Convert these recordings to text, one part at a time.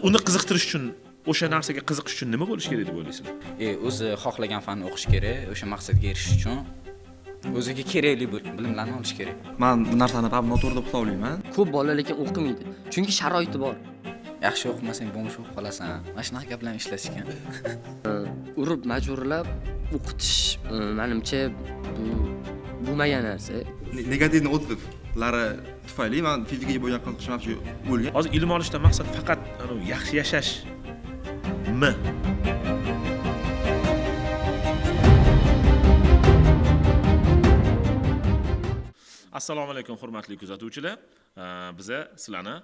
uni qiziqtirish uchun, o'sha narsaga qiziqish uchun nima bo'lish kerak deb o'ylaysiz? O'zi xohlagan fanni o'qish kerak, o'sha maqsadga erishish uchun o'ziga kerakli bilimlarni olish kerak. Men bu narsani ham noto'g'ri deb hisoblayman. Ko'p bola lekin o'qimaydi. Chunki sharoiti bor. Yaxshi o'qimasang bo'mish o'qib qolasan. Mana shunaqa gaplarni ishlatishgan. Urib majburlab o'qitish menimcha bu bo'lmagan narsa. Negativ o'tiblar tufayli men fizikaga bo'lgan qiziqishim ham o'lgan. Hozir ilm olishdan maqsad faqat yaxshi yashashmi? Assalomu alaykum hurmatli kuzatuvchilar. Biza sizlarni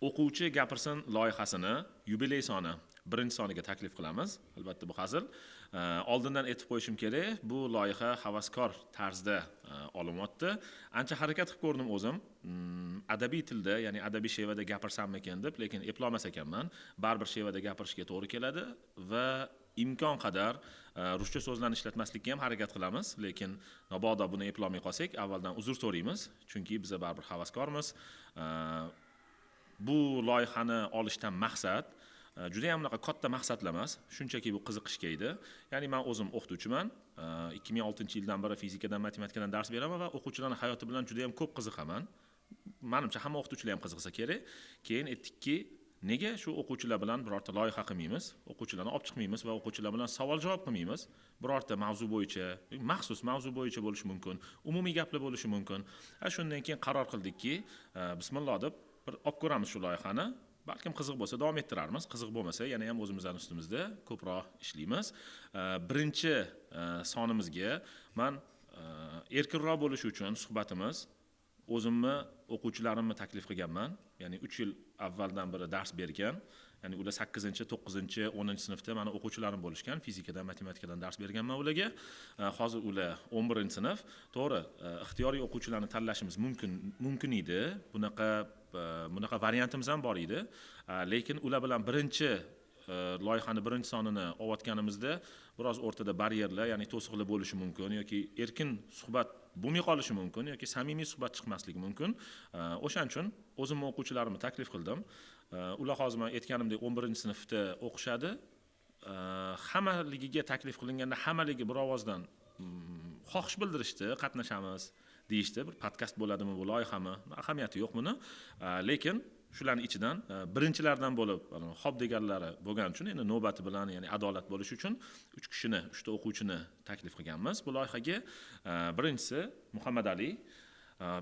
o'quvchi gapirsin loyihasini yubiley soni 1-soniga taklif qilamiz. Albatta bu hazil. Oldindan aytib qo'yishim kerak, bu loyiha havaskor tarzda olinyapti. Ancha harakat qilib ko'rdim o'zim. Adabiy tilda, ya'ni adabiy shevada gapirsammi ekan deb, lekin eplamas ekanman. Baribir shevada gapirishga to'g'ri keladi va imkon qadar ruscha so'zlarni ishlatmaslikka ham harakat qilamiz, lekin mabodo buni eplolmay qolsak, avvaldan uzr so'raymiz, chunki biz baribir havaskormiz. Bu loyihani olishdan maqsad juda ham katta maqsadlar emas, shunchaki bu qiziqishga edi. Ya'ni men o'zim o'qituvchiman. 2006-yildan beri fizikadan, matematikadan dars beraman va o'quvchilarning hayoti bilan juda ham ko'p qiziqaman. Menimcha hamma o'qituvchilar ham qiziqsa kerak. Keyin aytdikki, nega shu o'quvchilar bilan birorta loyiha qilmaymiz, o'quvchilarni olib chiqmaymiz va o'quvchilar bilan savol-javob qilmaymiz. Birorta mavzu bo'yicha, maxsus mavzu bo'yicha bo'lishi mumkin, umumiy gaplar bo'lishi mumkin. Shundan keyin qaror qildikki, bismillah deb bir olib ko'ramiz shu loyihani. Balkim qiziq bo'lsa davom ettirarmiz, qiziq bo'lmasa yana ham o'zimizning ustimizda ko'proq ishlaymiz. Birinchi sonimizga men erkinroq bo'lishi uchun suhbatimiz o'zimni o'quvchilarimni taklif qilganman. Ya'ni 3 yil avvaldan beri dars bergan, ya'ni ular 8-chi, 9-chi, 10-sinfda meni o'quvchilarim bo'lishgan, fizikadan, matematikadan dars berganman ularga. Hozir ular 11-sinf. To'g'ri, ixtiyoriy o'quvchilarni tanlashimiz mumkin edi. Bunaqa variantimiz ham bor edi. Lekin ular bilan birinchi loyihani birinchi sonini olayotganimizda biroz o'rtada baryerlar, ya'ni to'siqlar bo'lishi mumkin yoki erkin suhbat bo'lmay qolishi mumkin yoki samimiy suhbat chiqmasligi mumkin. O'shaning uchun o'zimning o'quvchilarimni taklif qildim. Ular hozir men aytganimdek 11-sinfda o'qishadi. Hammaligiga taklif qilinganda hammaligi bir ovozdan xohish bildirishdi, qatnashamiz deyishdi. Bir podkast bo'ladimi, bu loyihami? Ahamiyati yo'q buni. Lekin shularning ichidan birinchilardan bo'lib, xo'p deganlari bo'lgani uchun, endi navbati bilan, ya'ni adolat bo'lishi uchun 3 kishini, 3 ta o'quvchini taklif qilganmiz. Bu loyihaga birinchisi Muhammad Ali,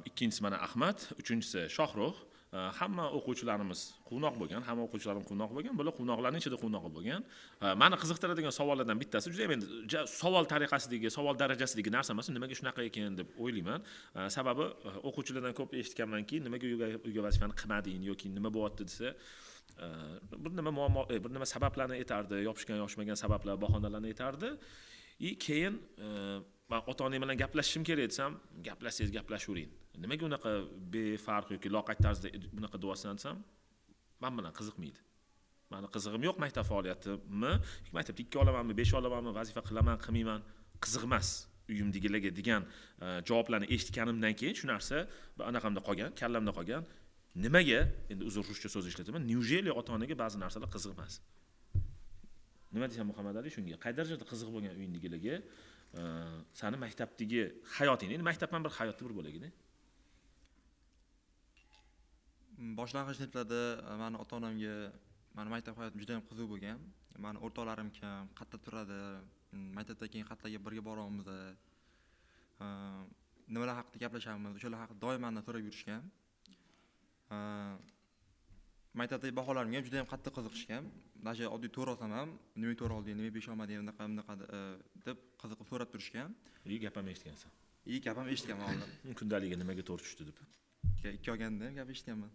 ikkinchisi mana Ahmad, uchinchisi Shohruh. Hamma o'quvchilarimiz quvnoq bo'lgan, hamma o'quvchilarim quvnoq bo'lgan, bular quvnoqlarning ichida quvnoq bo'lgan. Meni qiziqtiradigan savollardan bittasi juda ham endi savol tariqasidagi, savol darajasidagi narsa emas, nimaga shunaqa ekan deb o'ylayman. Sababi o'quvchilardan ko'p eshitganmanki, nimaga uyga vazifani qilmading yoki nima bo'lyapti desa, bir nima muammo, bir nima sabablarni aytardi, yopishgan, yoshmagan sabablar, bahonalarni aytardi. Keyin men ota-onam bilan gaplashishim kerak desam, gaplashsangiz gaplashavering. Nimaga unaqa befarq yoki loqayd tarzda bunaqa deyapsan desam, men bilan qiziqmaydi. Meni qizig'im yo'q maktab faoliyatimni. Maktabda 2 olamanmi, 5 olamanmi, vazifa qilaman, qilmayman, qiziq emas uyimdagilarga degan javoblarni eshitganimdan keyin shu narsa anaqamda qolgan, kallamda qolgan. Nimaga? Endi uzr ruscha so'z ishlataman. Неужели ota-onaga ba'zi narsalar qiziq emas? Nima desam Muhammad Ali shunga? Qay darajada qiziq bo'lgan uyindagilarga seni maktabdagi hayoting, endi maktab ham bir hayotda bir bo'lagida. Boshlang'ich sinflarda meni ota-onamga meni maktab hayotim juda ham qiziq bo'lgan. Meni o'rtoqlarim kam, qatta turadi. Maktabdan keyin qattaga birga boramiz. Nimalar haqida gaplashamiz, o'shalar haqida doim mendan so'rab yurishgan. Maktabdagi baholarimga ham juda ham qattiq qiziqishgan. Nasha oddiy to'g'ri olsam ham, nimaga to'g'ri olding, nimaga 5 olmading, bunaqa deb qiziqib so'rab turishgan. Gap ham eshitgansan. Gap ham eshitganman oldin. Kundaligiga nimaga to'g'ri tushdi deb. 2 olganda ham gap eshitganman.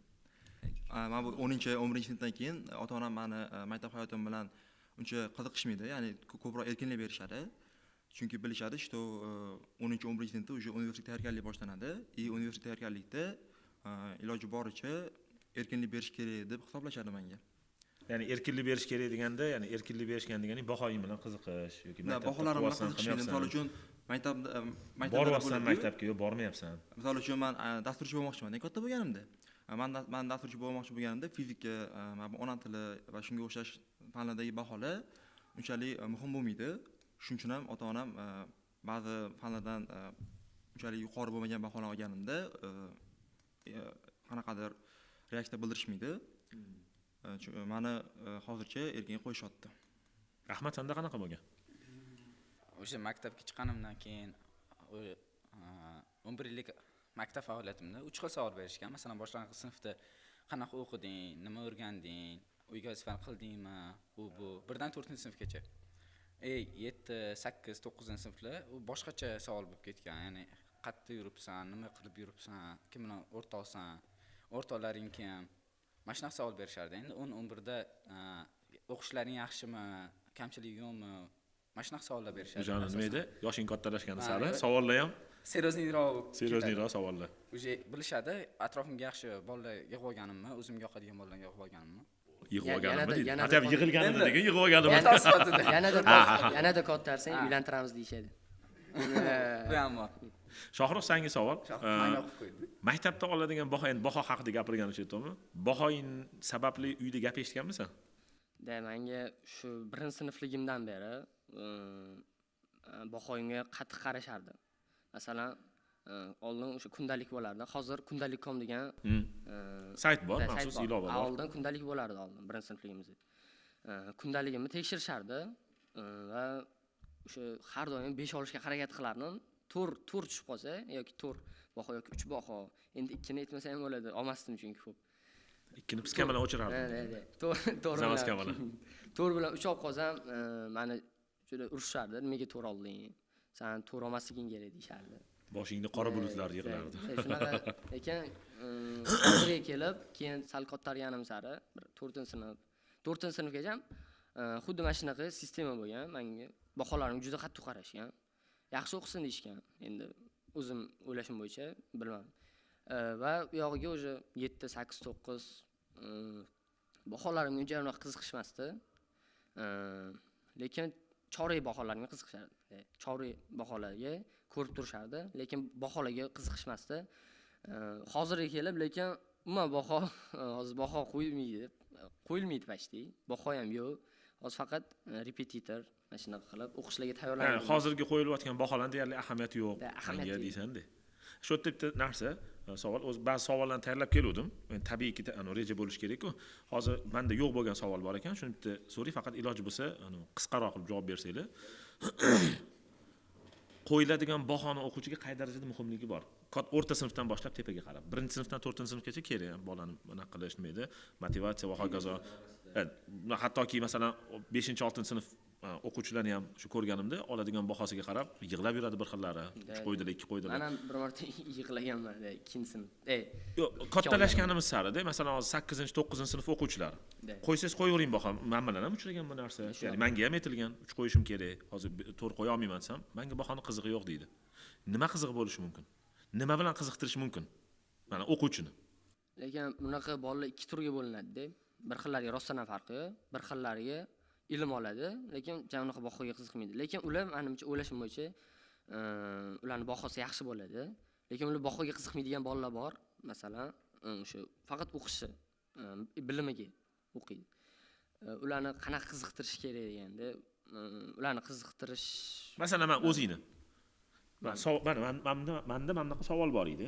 Men bu 10-11-sinfdan keyin ota-onam meni maktab hayotim bilan uncha qiziqishmaydi, ya'ni ko'proq erkinlik berishadi. Chunki bilishadi, что 10-11-sinfda уже universitet tayyorgarlik boshlanadi. Universitet tayyorgarlikda iloji boricha erkinlik berish kerak deb hisoblashadi menga. Ya'ni erkinlik berish kerak deganda, ya'ni erkinlik berishgan degani bahoying bilan qiziqish yoki baholarim bilan qiziqishmaydi. Misol uchun maktabda boryapsan maktabga yo bormayapsan. Misol uchun men dasturchi bo'lmoqchiman, katta bo'lganimda. man dasturchi bo'lmoqchi bo'lganimda fizika, mana bu ona tili va shunga o'xshash fanlardagi baholar unchalik muhim bo'lmaydi. Shuning uchun ham ota-onam ba'zi fanlardan unchalik yuqori bo'lmagan baholar olganimda qanaqadir reaksiya bildirishmaydi. Mani hozircha erkinga qo'yishyapti. Ahmad, senda qanaqa bo'lgan? O'sha maktabga chiqqanimdan keyin 11 yillik maktab faoliyatimda 3 xil savol berishgan. Masalan, boshlang'ich sinfda qanaqa o'qiding, nima o'rganding, uyga vazifani qildingmi, bu 1dan 4-sinfgacha. 7, 8, 9-sinflar u boshqacha savol bo'lib ketgan. Ya'ni qayerda yuribsan, nima qilib yuribsan, kim bilan o'rtoqsan, o'rtoqlaring kim? Mana shunaqa savol berishardi. Endi 10-11da o'qishlaring yaxshimi, kamchiligi yo'qmi? Mana shunaqa savollar berishardi. O'shani nima edi? Yoshing kattalashgani sari savollar ham seriozniroq savollar. O'sha bilishadi, atrofimga yaxshi bolalar yig'ib olganimmi, o'zimga yoqadigan bolalarga yig'ib olganimmi? Yig'ib olganimmi deydi. Atab yig'ilganimmi degan yig'ib olganimmi? Yanada kattarsang uylantiramiz deyshadi. Bu ham bor. Shohruh, senga savol. Menga o'qib qo'ydi. Maktabda oladigan baho, endi baho haqida gapirgan o'shatdimi? Bahoing sababli uyda gap eshitganmisan? Menga shu 1-sinfligimdan beri bahoyimga qattiq qarashardi. Masalan, oldin o'sha kundalik bo'lardi. Hozir kundalik.com degan sayt bor, maxsus ilova bor. Oldin kundalik bo'lardi oldin 1-sinfligimizda. Kundaligimni tekshirishardi va o'sha har doim 5 olishga harakat qilardim. 4 tushib qolsa yoki 4 baho yoki 3 baho. Endi 2 ni aytmasa ham bo'ladi. Olmasdim chunki ko'p. 2 ni piska bilan o'chirardim. To'g'ri. bilan. 4 bilan 3 olib qolsam, meni juda urishardi. Nimaga 4 olding? Sen 4 olmasliging kerak deyishardi. Boshingni qora bulutlar yig'lardi. Shunaqa ekan, hozirga kelib, keyin sal kattarganim sari 4-sinfgacha xuddi mana shunaqa sistema bo'lgan. Menga baholarim juda qattiq qarashgan. Yaxshi o'qisin deyishgan. Endi o'zim o'ylashim bo'yicha bilmadim. Va u yog'iga o'sha 7, 8, 9 baholarimga uncha ham qiziqishmasdi. Lekin chorak baholarimga qiziqishardi. Chorak baholarga ko'rib turishardi, lekin baholarga qiziqishmasdi. Hozirga kelib, lekin umuman hozir baho qo'yilmaydi pashti. Baho ham yo'q. Hozir faqat repetitor mana shunaqa qilib o'qishlarga tayyorlanadi. Hozirgi qo'yilayotgan baholarning deyarli ahamiyati yo'q. Menga deysan-da. Shu yerda bitta narsa, savol, o'z ba'zi savollarni tayyorlab keldim. Men tabiiyki reja bo'lish kerak-ku. Hozir menda yo'q bo'lgan savol bor ekan, shuni bitta so'ray, faqat iloji bo'lsa, qisqaroq qilib javob bersanglar. Qo'yiladigan bahoni o'quvchiga qay darajada muhimligi bor? O'rta sinfdan boshlab tepaga qarab. 1-sinfdan 4-sinfgacha kerak bolani bunaqa qilish nima motivatsiya va hokazo. Hattoki masalan 5-6-sinf o'quvchilarni ham shu ko'rganimda oladigan bahosiga qarab yig'lab yuradi bir xillari. 3 qo'ydilar, 2 qo'ydilar. Men ham bir marta yig'laganman 2-sinf. Yo'q, kattalashganimiz sari-da, masalan hozir 8-9-sinf o'quvchilar. Qo'ysangiz qo'yavering baho. Men bilan ham uchragan bu narsa. Ya'ni menga ham aytilgan, 3 qo'yishim kerak. Hozir 4 qo'ya olmayman desam, menga bahoni qizig'i yo'q deydi. Nima qizig'i bo'lishi mumkin? Nima bilan qiziqtirish mumkin? Mana o'quvchini. Lekin bunaqa bolalar 2 turga bo'linadi-da. Bir xillariga rostdan farqi, bir xillariga ilm oladi, lekin jamlaqa bahoga qiziqmaydi. Lekin ular menimcha o'ylashim bo'yicha ularning bahosi yaxshi bo'ladi. Lekin ular bahoga qiziqmaydigan bolalar bor. Masalan, o'sha faqat o'qishi, bilimiga o'qiydi. Ularni qanaqa qiziqtirish kerak deganda, ularni qiziqtirish, masalan, men o'zingni menda bunaqa savol bor edi.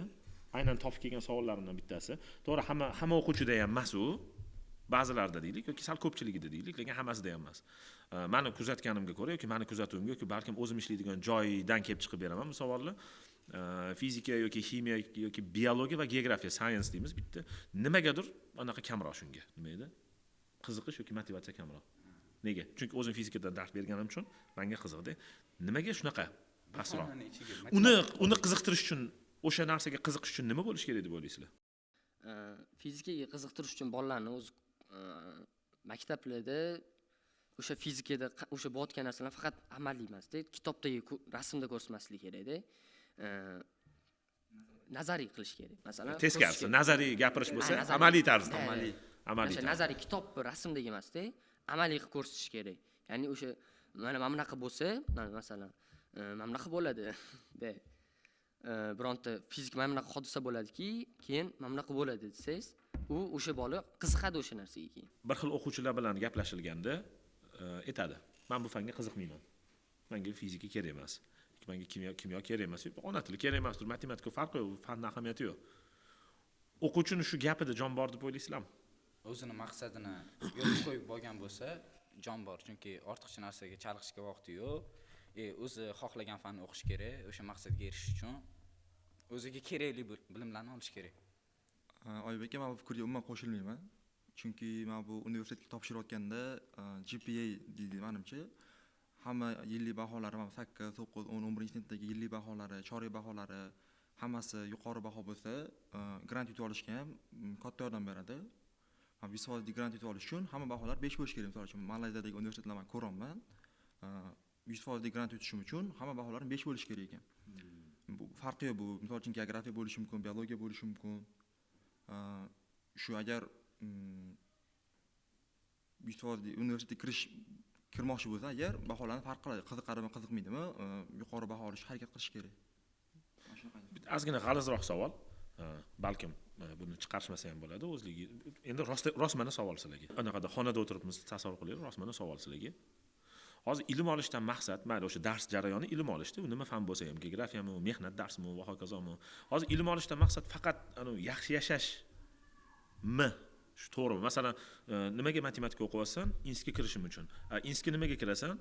Aynan topib kelgan savollarimdan bittasi. To'g'ri, hamma o'quvchida ham emas u. Ba'zilarda deylik yoki sal ko'pchiligida deylik, lekin hammasida ham emas. Meni kuzatganimga ko'ra yoki meni kuzatuvimga yoki balkim o'zim ishlaydigan joydan kelib chiqib beraman bu savolni. Fizika yoki ximiya yoki biologiya va geografiya, science deymiz bitta. Nimagadir anaqa kamroq shunga. Nima edi? Qiziqish yoki motivatsiya kamroq. Nega? Chunki o'zim fizikada dars berganim uchun menga qiziqdi. Nimaga shunaqa pastroq? Uni qiziqtirish uchun, o'sha narsaga qiziqish uchun nima bo'lish kerak deb o'ylaysizlar? Fizikaga qiziqtirish uchun bolalarni o'z maktablarda o'sha fizikada o'sha bo'layotgan narsalar faqat amaliy emas-da, kitobdagi rasmda ko'rsatmaslik kerak-da. Nazariy qilish kerak. Masalan, teskarisi, nazariy gapirish bo'lsa, amaliy tarzda. Amaliy. Nazariy kitob rasmdagi emas-da, amaliy qilib ko'rsatish kerak. Ya'ni o'sha mana bunaqa bo'lsa, masalan, mana bunaqa bo'ladi, de. bironta fizik mana bunaqa hodisa bo'ladiki, keyin mana bunaqa bo'ladi desangiz, u o'sha bola qiziqadi o'sha narsaga keyin. Bir xil o'quvchilar bilan gaplashilganda aytadi. Men bu fanga qiziqmayman. Menga fizika kerak emas. Menga kimyo kerak emas. Ona tili kerak emas, matematika farqi yo'q, fan ahamiyati yo'q. O'quvchining shu gapida jon bor deb o'ylaysizlarmi? O'zini maqsadini yo'lga qo'yib bo'lgan bo'lsa, jon bor, chunki ortiqcha narsaga chalg'ishga vaqti yo'q. O'zi xohlagan fanni o'qish kerak, o'sha maqsadga erishish uchun o'ziga kerakli bilimlarni olish kerak. Oybek aka, men bu fikrga umuman qo'shilmayman. Chunki men bu universitetga topshirayotganda GPA deydi menimcha, hamma yillik baholari, mana 8, 9, 10, 11-sinfdagi yillik baholari, chorak baholari hammasi yuqori baho bo'lsa, grant yutib olishga ham katta yordam beradi. Men 100% grant yutib olish uchun hamma baholar 5 bo'lish kerak. Misol uchun Malayziyadagi universitetlarni ko'raman. 100% grant yutishim uchun hamma baholar 5 bo'lish kerak ekan. Bu farqi yo'q bu. Misol uchun geografiya bo'lishi mumkin, biologiya bo'lishi mumkin. Shu agar 100% universitetga kirmoqchi bo'lsa, agar baholarni farq qiladi. Qiziqadimi, qiziqmaydimi, yuqori baho olishga harakat qilish kerak. Ozgina g'alizroq savol. Balkim buni chiqarishmasa ham bo'ladi o'zligi. Endi rostmana savol sizlarga. Anaqada xonada o'tiribmiz, tasavvur qiling, rostmana savol sizlarga. Hozir ilm olishdan maqsad, mayli o'sha dars jarayoni ilm olishda, u nima fan bo'lsa ham, geografiyami, mehnat darsimi va hokazomi. Hozir ilm olishdan maqsad faqat yaxshi yashashmi? Shu to'g'rimi? Masalan, nimaga matematika o'qiyapsan? Institutga kirishim uchun. Institutga nimaga kirasan?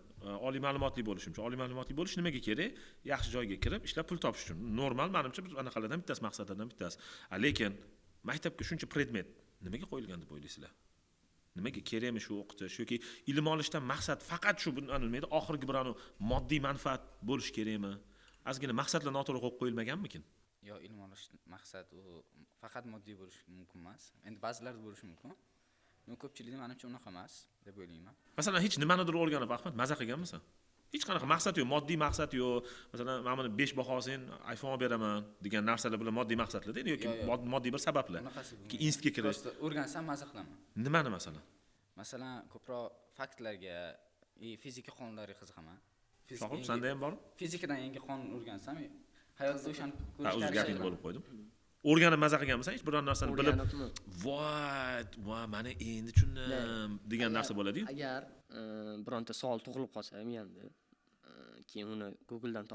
Oliy ma'lumotli bo'lishim uchun. Oliy ma'lumotli bo'lish nimaga kerak? Yaxshi joyga kirib, ishlab pul topish uchun. Normal, menimcha biz anaqalardan bittasi, maqsadlardan bittasi. Lekin maktabga shuncha predmet nimaga qo'yilgan deb o'ylaysizlar? Nimaga kerakmi shu o'qitish yoki ilm olishdan maqsad faqat shu bilmaydi, oxirgi bir moddiy manfaat bo'lish kerakmi? Ozgina maqsadlar noto'g'ri qo'yib qo'yilmaganmikin? Yo, ilm olish maqsad u faqat moddiy bo'lishi mumkin emas. Endi ba'zilarda bo'lishi mumkin. Men ko'pchilikda menimcha unaqa emas deb o'ylayman. Masalan, hech nimanidir o'rganib Ahmad maza qilganmisan? Hech qanaqa maqsad yo'q, moddiy maqsad yo'q. Masalan, men buni 5 baho olsang, iPhone olib beraman degan narsalar bilan moddiy maqsadlarda yoki moddiy bir sabablar. Institutga kirish. O'rgansam maza qilaman. Nimani masalan? Masalan, ko'proq faktlarga, fizika qonunlariga qiziqaman. Shohib, senda ham bormi? Fizikadan yangi qonun o'rgansam, hayotda o'shani o'z gapingizni bo'lib qo'ydim. O'rganib maza qilganmisan, hech biror narsani bilib, voy, mana endi tushundim degan narsa bo'ladi-yu. Agar bironta savol tug'ilib qolsa ham endi, keyin uni Googledan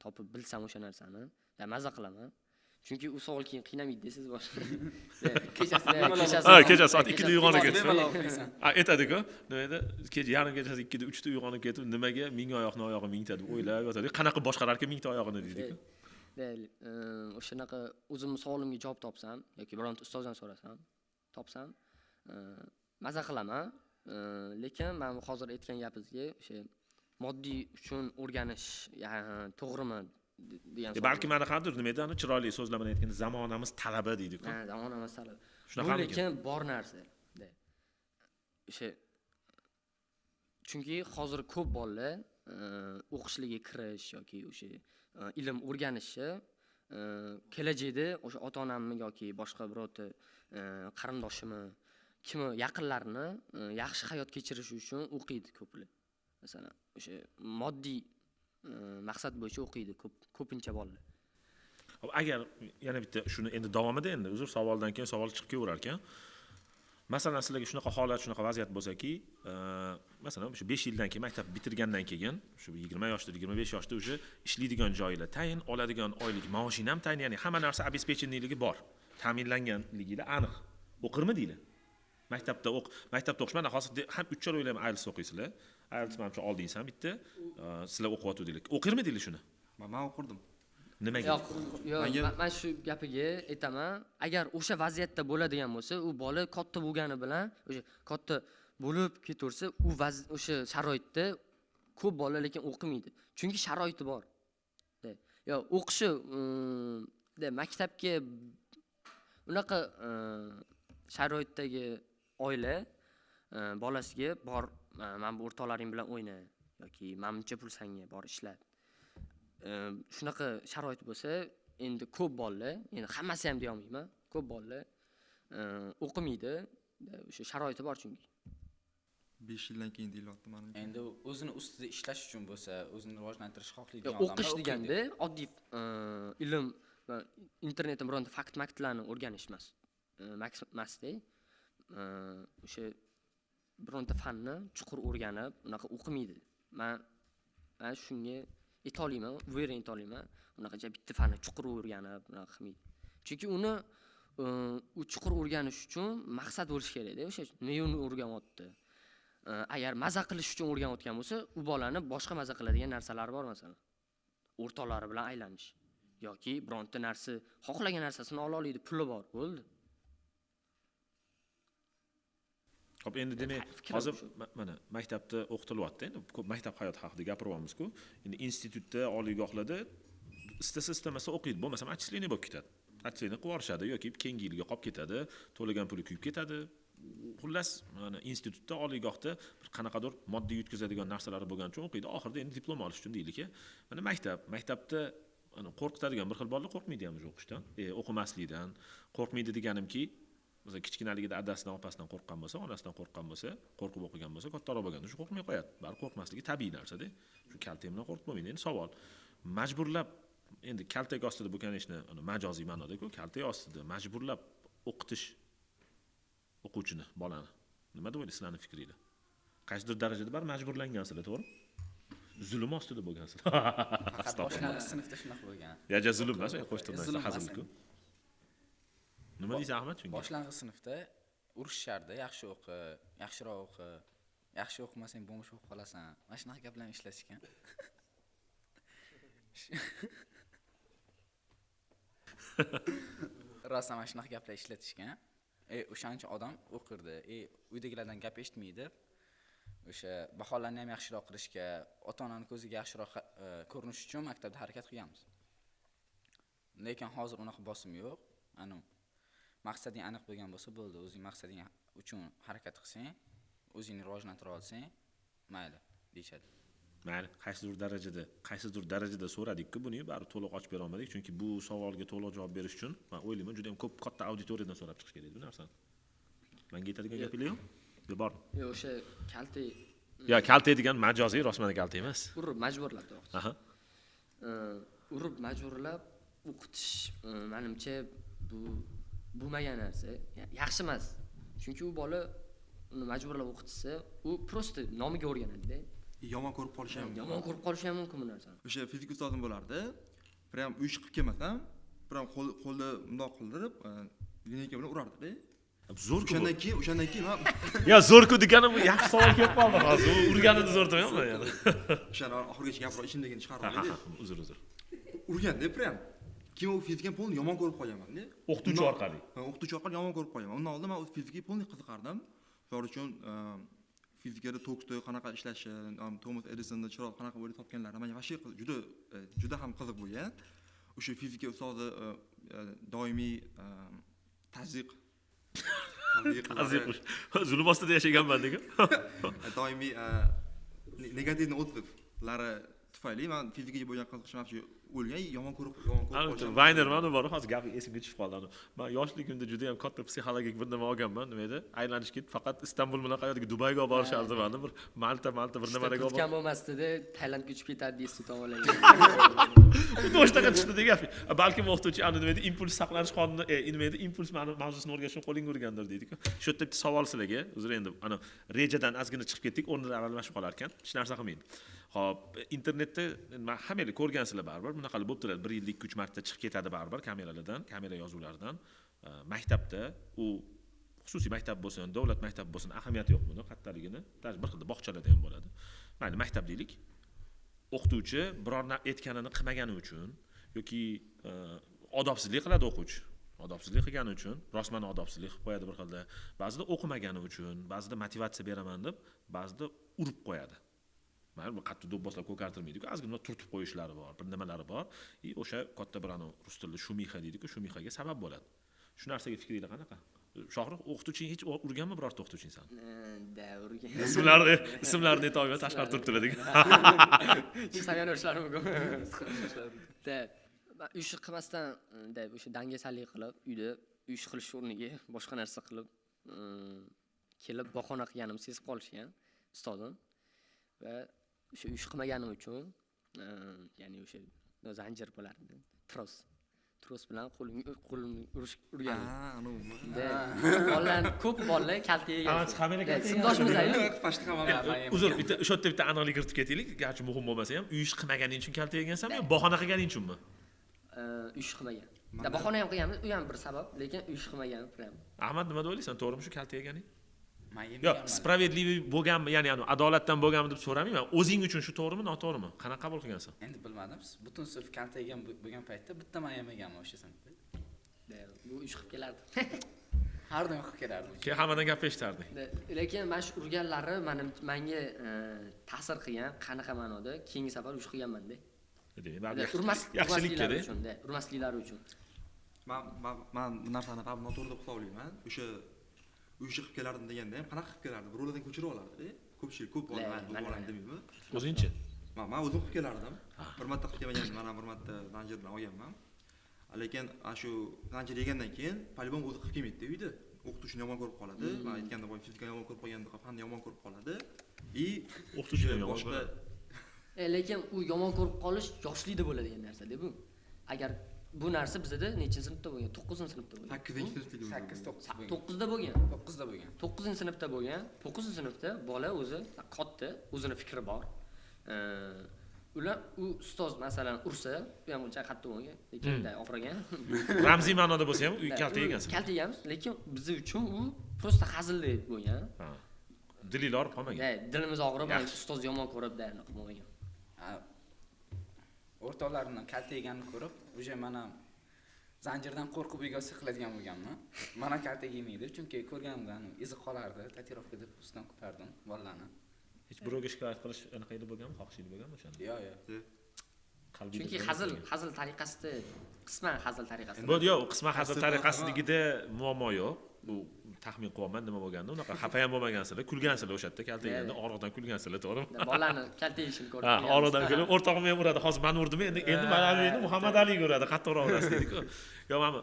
topib bilsam o'sha narsani, maza qilaman. Chunki u savol keyin qiynamaydi deysiz boshqa. Kecha soat 2 da uyg'onib ketsa. Aytadi-ku, nima edi? Kecha yarim kechasi 2 da 3 da uyg'onib ketib, nimaga ming oyoqni oyog'i mingta deb o'ylab yotadi. Qanaqa boshqarar ekan mingta oyog'ini deydi-ku. O'shanaqa o'zimni savolimga javob topsam yoki bironta ustozdan so'rasam, topsam, maza qilaman. Lekin men hozir aytgan gapingizga o'sha moddiy uchun o'rganish to'g'rimi degan savol. Balki mana qandir nima edi, chiroyli so'zlar bilan aytganda zamonamiz talabi deydi-ku. Zamonamiz talabi. Shunaqa lekin bor narsa. O'sha chunki hozir ko'p bolalar o'qishlarga kirish yoki o'sha ilm o'rganishi kelajakda o'sha ota-onamni yoki boshqa birorta qarindoshimi, kimi yaqinlarini yaxshi hayot kechirish uchun o'qiydi ko'plar. Masalan, o'sha moddiy maqsad bo'yicha o'qiydi ko'pincha bolalar. Agar yana bitta shuni endi davomida endi uzr savoldan keyin savol chiqib kelaverar ekan. Masalan, sizlarga shunaqa holat, shunaqa vaziyat bo'lsa-ki, masalan, o'sha 5 yildan keyin maktab bitirgandan keyin, shu 20 yoshda, 25 yoshda o'sha ishlaydigan joylar tayin, oladigan oylik maoshing ham tayin, ya'ni hamma narsa обеспеченlikligi bor, ta'minlanganligilar aniq. O'qirmi deylar? Maktabda o'qish mana hozir ham 3 yil o'ylayman IELTS o'qiysizlar. IELTS menimcha oldingiz ham bitta, sizlar o'qiyotgandinglar. O'qirmi deylar shuni? Men o'qirdim. Nimaga? Yo'q, men shu gapiga aytaman, agar o'sha vaziyatda bo'ladigan bo'lsa, u bola katta bo'lgani bilan, o'sha katta bo'lib ketaversa, u o'sha sharoitda ko'p bola lekin o'qimaydi. Chunki sharoiti bor. Yo, o'qishi maktabga unaqa sharoitdagi oila bolasiga bor, men bu o'rtoqlaring bilan o'yna yoki menimcha pulsanga bor ishla. Shunaqa sharoit bo'lsa, endi ko'p bolalar, endi hammasi ham deya olmayman, ko'p bolalar o'qimaydi, o'sha sharoiti bor chunki. 5 yildan keyin deyilyapti menimcha. Endi o'zini ustida ishlash uchun bo'lsa, o'zini rivojlantirish xohlaydigan O'qish deganda oddiy ilm va internetda bironta maktlarni o'rganish emas. Emasda. O'sha bironta fanni chuqur o'rganib, unaqa o'qimaydi. Men shunga aytolmayman, uver aytolmayman. Unaqa bitta fanni chuqur o'rganib, unaqa qilmaydi. Chunki uni u chuqur o'rganish uchun maqsad bo'lish kerak-da, o'sha nima uni o'rganyapti. Agar maza qilish uchun o'rganayotgan bo'lsa, u bolani boshqa maza qiladigan narsalari bor masalan. O'rtoqlari bilan aylanish yoki bironta narsa, xohlagan narsasini ola oladi, puli bor, bo'ldi. Xo'p, endi demak, hozir mana maktabda o'qitilyapti. Endi ko'p maktab hayoti haqida gapiryapmiz-ku. Endi institutda, oliygohlarda istamasa o'qiydi, bo'lmasa отчисление bo'lib ketadi. Отчисление qilib yuborishadi yoki keyingi yilga qolib ketadi, to'lagan puli kuyib ketadi. Xullas, mana institutda, oliygohda bir qanaqadir moddiy yutkazadigan narsalari bo'lgan uchun o'qiydi. Oxirida endi diplom olish uchun deylik-a. Mana maktabda qo'rqitadigan bir xil bolalar qo'rqmaydi ham o'qishdan, o'qimaslikdan. Qo'rqmaydi deganimki, masalan, kichkinaligida adasidan, opasidan qo'rqqan bo'lsa, onasidan qo'rqqan bo'lsa, qo'rqib o'qigan bo'lsa, kattaroq bo'lganda shu qo'rqmay qo'yadi. Bari qo'rqmasligi tabiiy narsa-da. Shu kaltak bilan qo'rqib bo'lmaydi. Endi savol, majburlab endi kaltak ostida bo'lgan ishni majoziy ma'noda-ku, kaltak ostida majburlab o'qitish o'quvchini, bolani. Nima deb o'ylaysiz, sizlarning fikringlar? Qaysidir darajada bar majburlangansizlar, to'g'rimi? Zulm ostida bo'lgansizlar. Faqat boshlang'ich sinfda shunaqa bo'lgan. Ya zulm emas, qo'shtirmaysiz, hazilku. Nima deysiz Ahmad chunki? Boshlang'ich sinfda urishardi, yaxshi o'qi, yaxshiroq o'qi. Yaxshi o'qimasang bo'mish o'qib qolasan. Mana shunaqa gaplarni ishlatishgan. Rosa mana shunaqa gaplar ishlatishgan. O'shancha odam o'qirdi. Uydagilardan gap eshitmaydi. O'sha baholarni ham yaxshiroq qilishga, ota-onaning ko'ziga yaxshiroq ko'rinish uchun maktabda harakat qilganmiz. Lekin hozir unaqa bosim yo'q. Maqsading aniq bo'lgan bo'lsa bo'ldi. O'zing maqsading uchun harakat qilsang, o'zingni rivojlantira olsang, mayli deyshadi. Mayli, qaysidir darajada so'radik-ku, buni bari to'liq ochib bera olmadik, chunki bu savolga to'liq javob berish uchun men o'ylayman, juda ham ko'p katta auditoriyadan so'rab chiqish kerak bu narsani. Menga aytadigan gapingiz yo'q? Bor. Yo'q, o'sha kaltak. Yo, kaltak degan majoziy, rostmana kaltak emas. Urib majburlab o'qitish. Aha. Urib majburlab o'qitish menimcha bu bo'lmagan narsa. Yaxshi emas. Chunki u bola uni majburlab o'qitsa, u prosta nomiga o'rganadi-da. Yomon ko'rib qolishi ham mumkin. Yomon ko'rib qolishi ham mumkin bu narsani. O'sha fizik ustozim bo'lardi. Prям uy chiqib kelmasam, prям qo'lda bundoq qildirib, lineyka bilan urardi-da. Zo'r-ku. O'shandan keyin men Ya zo'r-ku deganim yaxshi savol kelib qoldi hozir. Urganini zo'r demayman yana. o'shani oxirigacha gapirib ichimdagini chiqarib oldim. Uzr. Urganda prям keyin u fizika polni yomon ko'rib qolganman-da. O'qituvchi orqali. O'qituvchi orqali yomon ko'rib qolganman. Undan oldin men o'z fizikaga polni qiziqardim. Shuning uchun fizikada tokni qanaqa ishlashi, Thomas Edisonda chiroq qanaqa bo'lib topganlari menga vashi juda ham qiziq bo'lgan. O'sha fizika ustozi doimiy tazyiq zulm ostida yashaganman-ku. Doimiy negativni o'tiblar tufayli men fizikaga bo'lgan qiziqishim shu o'lgan, yomon ko'rib qolishim. Vayner mana bor, hozir gapi esimga tushib qoldi. Men yoshligimda juda ham katta psixologik bir nima olganman, nima edi? Aylanish ketib, faqat Istanbul bilan qayerga Dubayga olib borishardi meni. Bir Malta bir nimaga olib. Kutgan bo'lmasdi-da, Tailandga uchib ketadi deysiz tomonlarga. Do'shtaga tushdi degan. Balki o'qituvchi ana nima edi? Impuls saqlanish qonuni, nima edi? Impuls mavzusini o'rganishni qo'lingga urgandir deydi-ku. Shu yerda bitta savol sizlarga. Uzr endi, ana rejadan ozgina chiqib ketdik, o'rnida aralashib qolar ekan. Hech narsa qilmaydi. Xo'p, internetda men hammalar ko'rgansizlar baribir, bunaqa bo'lib turadi. 1 yilda 2-3 marta chiqib ketadi baribir kameralardan, kamera yozuvlaridan. Maktabda u xususiy maktab bo'lsin, davlat maktab bo'lsin, ahamiyati yo'q buni, qattaligini. Bir xilda bog'chalarda ham bo'ladi. Mayli, maktab deylik. O'qituvchi biror aytganini qilmagani uchun yoki odobsizlik qiladi o'quvchi. Odobsizlik qilgani uchun, rostmana odobsizlik qilib qo'yadi bir xilda. Ba'zida o'qimagani uchun, ba'zida motivatsiya beraman deb, ba'zida urib qo'yadi. Mana bu qattiq do'bboslab ko'kartirmaydi-ku, ozgina turtib qo'yishlari bor, bir nimalari bor. O'sha katta bir rus tilida shumixa deydi-ku, shumixaga sabab bo'ladi. Shu narsaga fikringiz qanaqa? Shohrux, o'qituvching hech urganmi birorta o'qituvching san? Da, urgan. Ismlarini aytolmay tashqari turib turadigan. Chiqsagan urishlari mumkin. Da, uy ish qilmasdan, o'sha dangasalik qilib, uyda uy ish qilish o'rniga boshqa narsa qilib, kelib bahona qilganim sezib qolishgan. ustodim va o'sha ish qilmaganim uchun ya'ni o'sha zanjir bo'lardi, tros bilan qo'limni urgan. Anavmi? Bolalar ko'p bolalar kalta yegan. Hammaga kalta yegan. Sinfdoshimiz-ku. Pashti hamma. Uzr, o'sha yerda bitta aniqlik kiritib ketaylik. Garchi muhim bo'lmasa ham, uy ish qilmaganing uchun kalta yegansanmi yo bahona qilganing uchunmi? Ish qilmagan. Bahona ham qilganmiz, u ham bir sabab, lekin ish qilmagan prям. Ahmad, nima deb o'ylaysan? To'g'rimi shu kalta yeganing? Men Yo'q, yemaganman. spravедливый bo'lganmi, ya'ni adolatdan bo'lganmi deb so'ramayman. O'zing uchun shu to'g'rimi, noto'g'rimi? Qanaqa qabul qilgansan? Endi bilmadim. Butun sinf kalta yegan bo'lgan paytda bitta men yemaganman o'sha sinfda. Bu ish qilib kelardi. Har doim qilib kelardim. Keyin hammadan gap eshitarding. Lekin mana shu urganlari menga ta'sir qilgan, qanaqa ma'noda, keyingi safar ish qilganman-da. Yaxshilikka-da. Urmasliklari uchun. Men bu narsani ham noto'g'ri deb hisoblayman. O'sha uy ishi qilib kelardim deganda ham qanaqa qilib kelardi? Birovlardan ko'chirib olardi. Ko'pchilik ko'p bolalar bu bolani demayman. O'zingchi? Men o'zim qilib kelardim. Bir marta qilib kelmagandim, men ham bir marta zanjir bilan olganman. Lekin shu zanjir yegandan keyin po-любому o'zi qilib kelmaydi uyda. O'qituvchini yomon ko'rib qoladi. Men aytganda boy fizikani yomon ko'rib qolganda fanni yomon ko'rib qoladi. O'qituvchini yomon ko'radi. Lekin u yomon ko'rib qolish yoshlikda bo'ladigan narsa-da bu. Agar bu narsa bizda nechinchi sinfda bo'lgan? 9-sinfda bo'lgan. 8-sinfda 9da bo'lgan. 9da bo'lgan. 9-sinfda bo'lgan. 9-sinfda bola o'zi katta, o'zini fikri bor. Ular u ustoz masalan ursa, u ham uncha qattiq bo'lgan, lekin ofragan. Ramziy ma'noda bo'lsa ham uy kalta yegansiz. Kalta yeganmiz, lekin biz uchun u prosta hazillik bo'lgan. Dilinglar og'rib qolmagan. Dilimiz og'rib, ustoz yomon ko'ribda, anaqa bo'lmagan. O'rtoqlarimdan kalta yeganini ko'rib, o'sha mana zanjirdan qo'rqib uyga qiladigan bo'lganman. Mana kalta yemaydi, chunki ko'rganimdan izi qolardi, tatuirovka deb ustidan ko'tardim bolalarni. Hech birovga shikoyat qilish anaqa edi bo'lganmi? Xohishli bo'lganmi o'shanda? Yo'q. Chunki hazil tariqasida, qisman hazil tariqasida. Bu yo'q, qisman hazil tariqasidagida muammo yo'q. Bu taxmin qilaman nima bo'lganini. Unaqa xafa ham bo'lmagansizlar, kulgansizlar o'sha yerda kalta yeganda, og'riqdan kulgansizlar, to'g'rimi? Bolalarni kalta yeyishini ko'rib. Og'riqdan kulib, o'rtog'im ham uradi. Hozir men urdim, endi mana meni Muhammad Ali uradi, qattiqroq urasiz dedik-ku. Yo, mana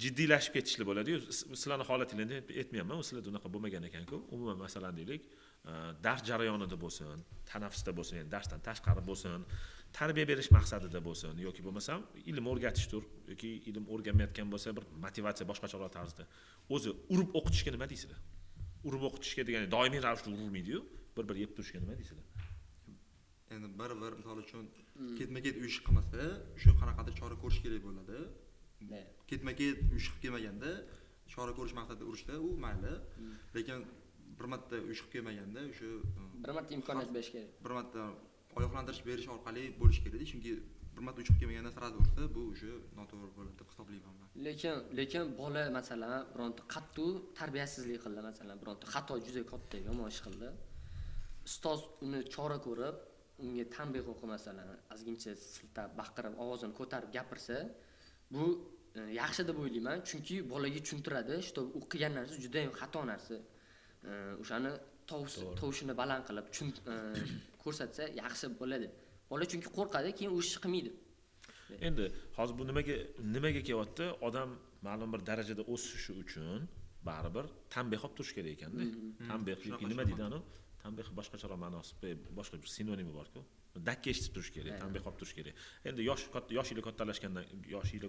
jiddiylashib ketishli bo'ladi-yu. Sizlarning holatingizda aytmayapman, sizlarda unaqa bo'lmagan ekan-ku. Umuman masalan deylik, dars jarayonida bo'lsin, tanaffusda bo'lsin, ya'ni darsdan tashqari bo'lsin, tarbiya berish maqsadida bo'lsin yoki bo'lmasam ilm o'rgatishdir yoki ilm o'rganmayotgan bo'lsa bir motivatsiya boshqacharoq tarzda. O'zi urib o'qitishga nima deysizlar? Urib o'qitishga degani doimiy ravishda urmaydi-yu, bir yeb turishga nima deysizlar? Endi bir misol uchun ketma-ket uy ishi qilmasa, o'sha qanaqadir chora ko'rish kerak bo'ladi. Ketma-ket uy ishi qilib kelmaganda chora ko'rish maqsadida urishda u mayli. Lekin bir marta uy ishi qilib kelmaganda o'sha bir marta imkoniyat berish kerak. Bir marta oyoqlantirish berish orqali bo'lish kerak, chunki bir marta uy chiqib kelmaganda sirada ursa, bu o'sha noto'g'ri bo'ladi deb hisoblayman men. Lekin bola masalan bironta qattiq tarbiyasizlik qildi, masalan bironta xato juda katta yomon ish qildi. Ustoz uni chora ko'rib, unga tanbeh o'qib masalan, ozgincha siltab, baqirib, ovozini ko'tarib gapirsa, bu yaxshi deb o'ylayman, chunki bolaga tushuntiradi, что u qilgan narsa juda ham xato narsa. O'shani tovushini baland qilib ko'rsatsa yaxshi bo'ladi. Bola chunki qo'rqadi, keyin u ishni qilmaydi. Endi hozir bu nimaga kelyapti? Odam ma'lum bir darajada o'sishi uchun baribir tanbeh olib turish kerak ekanda. Tanbeh yoki nima deydi anu? Tanbeh boshqacharoq ma'nosi, boshqa bir sinonimi bor-ku. Dakka eshitib turish kerak, tanbeh olib turish kerak. Endi yosh yili